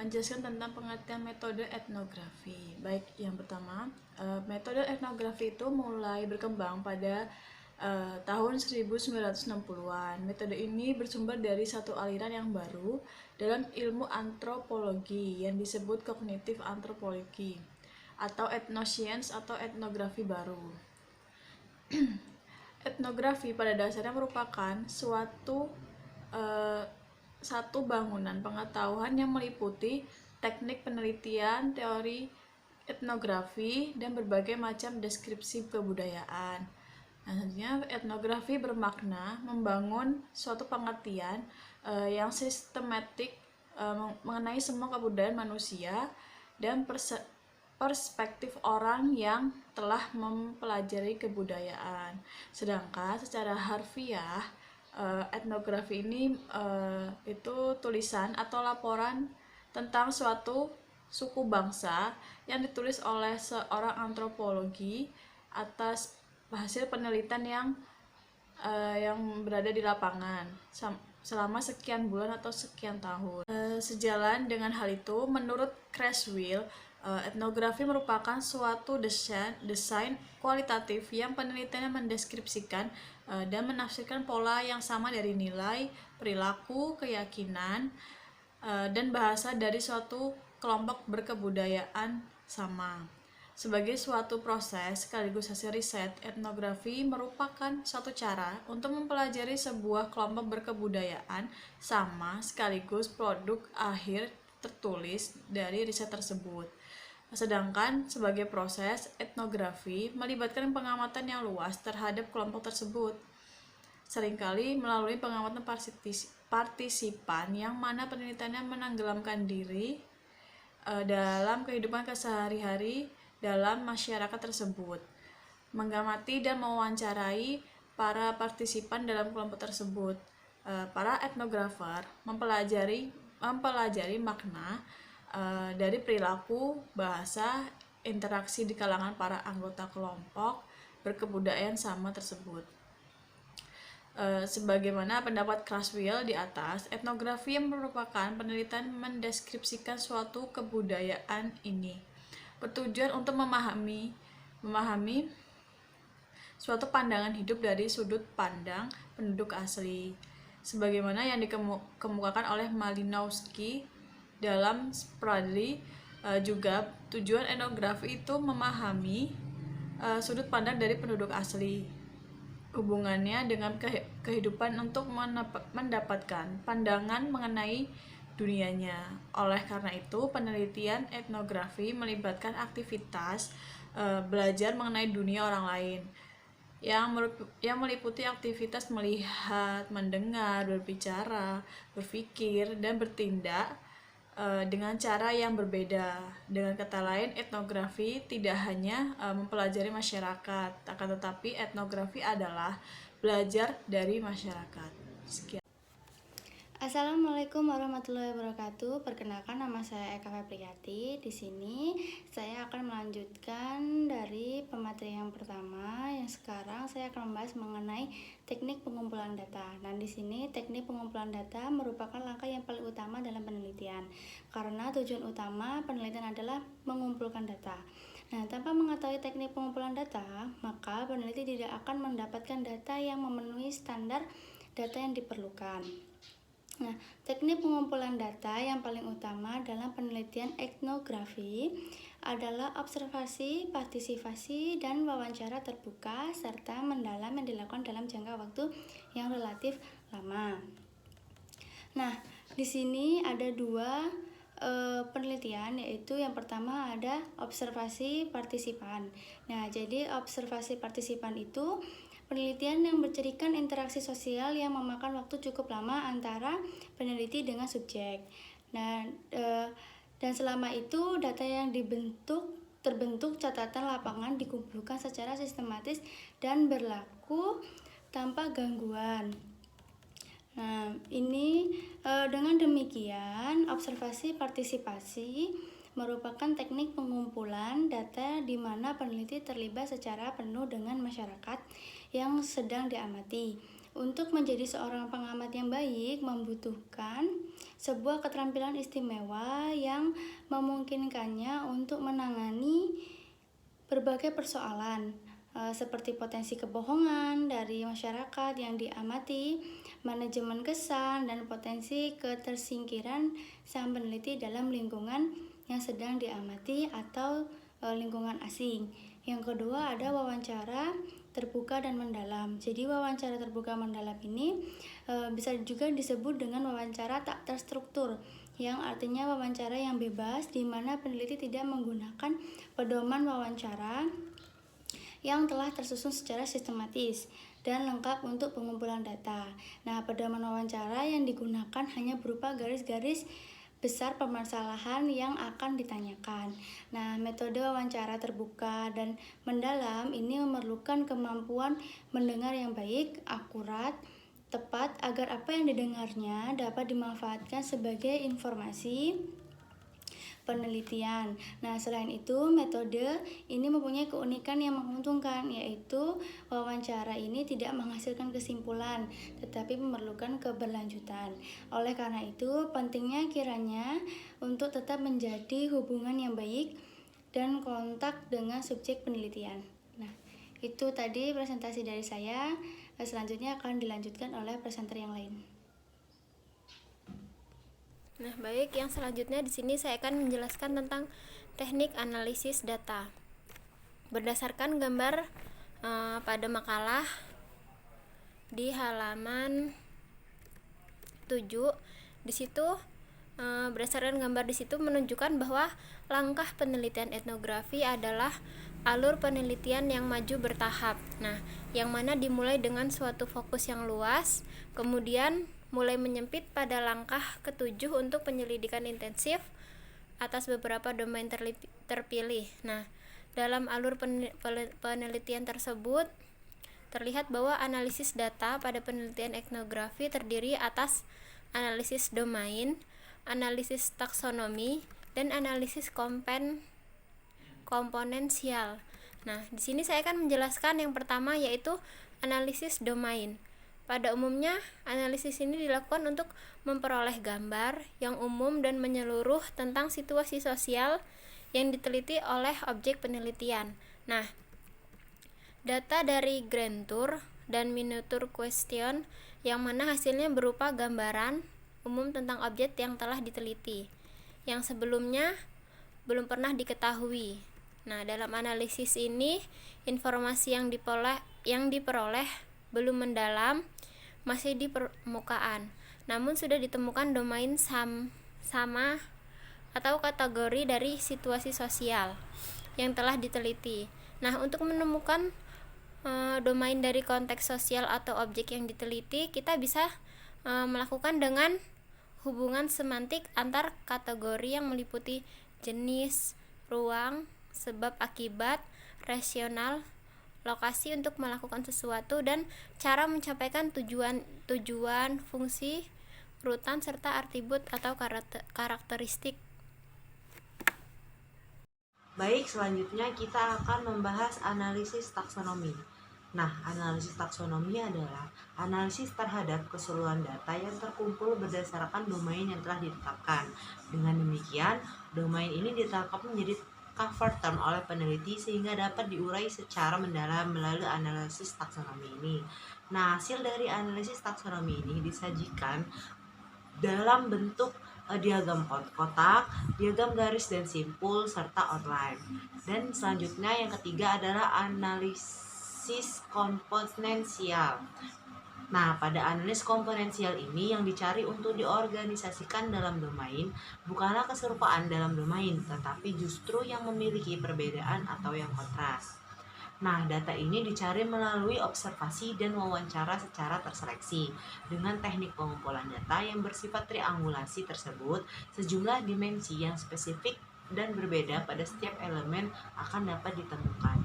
menjelaskan tentang pengertian metode etnografi. Baik, yang pertama, metode etnografi itu mulai berkembang pada tahun 1960-an. Metode ini bersumber dari satu aliran yang baru dalam ilmu antropologi yang disebut kognitif antropologi atau etnoscience atau etnografi baru. Etnografi pada dasarnya merupakan satu bangunan pengetahuan yang meliputi teknik penelitian, teori etnografi, dan berbagai macam deskripsi kebudayaan. Nah, selanjutnya etnografi bermakna membangun suatu pengertian yang sistematik mengenai semua kebudayaan manusia dan perspektif orang yang telah mempelajari kebudayaan. Sedangkan secara harfiah, etnografi ini itu tulisan atau laporan tentang suatu suku bangsa yang ditulis oleh seorang antropologi atas hasil penelitian yang berada di lapangan selama sekian bulan atau sekian tahun. Sejalan dengan hal itu, menurut Creswell, etnografi merupakan suatu desain kualitatif yang penelitiannya mendeskripsikan dan menafsirkan pola yang sama dari nilai, perilaku, keyakinan, dan bahasa dari suatu kelompok berkebudayaan sama. Sebagai suatu proses sekaligus hasil riset, etnografi merupakan suatu cara untuk mempelajari sebuah kelompok berkebudayaan sama sekaligus produk akhir tertulis dari riset tersebut. Sedangkan sebagai proses, etnografi melibatkan pengamatan yang luas terhadap kelompok tersebut, seringkali melalui pengamatan partisipan yang mana penelitiannya menenggelamkan diri dalam kehidupan kesehari-hari dalam masyarakat tersebut, mengamati dan mewawancarai para partisipan dalam kelompok tersebut. Para etnografer mempelajari makna dari perilaku, bahasa, interaksi di kalangan para anggota kelompok berkebudayaan sama tersebut. Sebagaimana pendapat Creswell di atas, etnografi merupakan penelitian mendeskripsikan suatu kebudayaan ini, bertujuan untuk memahami suatu pandangan hidup dari sudut pandang penduduk asli, sebagaimana yang dikemukakan oleh Malinowski dalam Spradley. Juga tujuan etnografi itu memahami sudut pandang dari penduduk asli, hubungannya dengan kehidupan untuk mendapatkan pandangan mengenai dunianya. Oleh karena itu, penelitian etnografi melibatkan aktivitas belajar mengenai dunia orang lain yang meliputi aktivitas melihat, mendengar, berbicara, berpikir, dan bertindak dengan cara yang berbeda. Dengan kata lain, etnografi tidak hanya mempelajari masyarakat, akan tetapi etnografi adalah belajar dari masyarakat. Sekian. Assalamualaikum warahmatullahi wabarakatuh. Perkenalkan, nama saya Eka Febriati. Di sini saya akan melanjutkan dari pemateri yang pertama. Yang sekarang saya akan membahas mengenai teknik pengumpulan data. Dan di sini teknik pengumpulan data merupakan langkah yang paling utama dalam penelitian, karena tujuan utama penelitian adalah mengumpulkan data. Nah, tanpa mengetahui teknik pengumpulan data, maka peneliti tidak akan mendapatkan data yang memenuhi standar data yang diperlukan. Nah, teknik pengumpulan data yang paling utama dalam penelitian etnografi adalah observasi, partisipasi, dan wawancara terbuka serta mendalam yang dilakukan dalam jangka waktu yang relatif lama. Nah, di sini ada dua penelitian, yaitu yang pertama ada observasi partisipan. Nah, jadi observasi partisipan itu penelitian yang bercirikan interaksi sosial yang memakan waktu cukup lama antara peneliti dengan subjek. Dan selama itu data yang terbentuk catatan lapangan dikumpulkan secara sistematis dan berlaku tanpa gangguan. Nah, ini dengan demikian observasi partisipasi merupakan teknik pengumpulan data di mana peneliti terlibat secara penuh dengan masyarakat yang sedang diamati Untuk menjadi seorang pengamat yang baik membutuhkan sebuah keterampilan istimewa yang memungkinkannya untuk menangani berbagai persoalan seperti potensi kebohongan dari masyarakat yang diamati, manajemen kesan, dan potensi ketersingkiran sang peneliti dalam lingkungan yang sedang diamati atau lingkungan asing. Yang kedua ada wawancara terbuka dan mendalam. Jadi wawancara terbuka mendalam ini bisa juga disebut dengan wawancara tak terstruktur, yang artinya wawancara yang bebas di mana peneliti tidak menggunakan pedoman wawancara yang telah tersusun secara sistematis dan lengkap untuk pengumpulan data. Nah, pedoman wawancara yang digunakan hanya berupa garis-garis besar permasalahan yang akan ditanyakan. Nah, metode wawancara terbuka dan mendalam ini memerlukan kemampuan mendengar yang baik, akurat, tepat agar apa yang didengarnya dapat dimanfaatkan sebagai informasi penelitian. Nah, selain itu, metode ini mempunyai keunikan yang menguntungkan, yaitu wawancara ini tidak menghasilkan kesimpulan, tetapi memerlukan keberlanjutan. Oleh karena itu, pentingnya kiranya untuk tetap menjadi hubungan yang baik dan kontak dengan subjek penelitian. Nah, itu tadi presentasi dari saya. Selanjutnya akan dilanjutkan oleh presenter yang lain. Nah, baik, yang selanjutnya di sini saya akan menjelaskan tentang teknik analisis data. Berdasarkan gambar pada makalah di halaman 7, di situ berdasarkan gambar di situ menunjukkan bahwa langkah penelitian etnografi adalah alur penelitian yang maju bertahap. Nah, yang mana dimulai dengan suatu fokus yang luas, kemudian mulai menyempit pada langkah ketujuh untuk penyelidikan intensif atas beberapa domain terpilih. Nah, dalam alur penelitian tersebut terlihat bahwa analisis data pada penelitian etnografi terdiri atas analisis domain, analisis taksonomi, dan analisis komponensial. Nah, di sini saya akan menjelaskan yang pertama, yaitu analisis domain. Pada umumnya, analisis ini dilakukan untuk memperoleh gambar yang umum dan menyeluruh tentang situasi sosial yang diteliti oleh objek penelitian. Nah, data dari Grand Tour dan Miniature Question yang mana hasilnya berupa gambaran umum tentang objek yang telah diteliti, yang sebelumnya belum pernah diketahui. Nah, dalam analisis ini, informasi yang diperoleh belum mendalam, masih di permukaan, namun sudah ditemukan domain sama atau kategori dari situasi sosial yang telah diteliti. Nah, untuk menemukan domain dari konteks sosial atau objek yang diteliti, kita bisa melakukan dengan hubungan semantik antar kategori yang meliputi jenis, ruang, sebab akibat, rasional, lokasi untuk melakukan sesuatu, dan cara mencapai tujuan, fungsi, urutan, serta atribut atau karakteristik. Baik, selanjutnya kita akan membahas analisis taksonomi. Nah, analisis taksonomi adalah analisis terhadap keseluruhan data yang terkumpul berdasarkan domain yang telah ditetapkan. Dengan demikian, domain ini ditetapkan menjadi cover term oleh peneliti sehingga dapat diurai secara mendalam melalui analisis taksonomi ini. Nah, hasil dari analisis taksonomi ini disajikan dalam bentuk diagram kotak, diagram garis dan simpul, serta outline. Dan selanjutnya yang ketiga adalah analisis komponensial. Nah, pada analisis komponensial ini yang dicari untuk diorganisasikan dalam domain bukanlah keserupaan dalam domain, tetapi justru yang memiliki perbedaan atau yang kontras. Nah, data ini dicari melalui observasi dan wawancara secara terseleksi. Dengan teknik pengumpulan data yang bersifat triangulasi tersebut, sejumlah dimensi yang spesifik dan berbeda pada setiap elemen akan dapat ditemukan.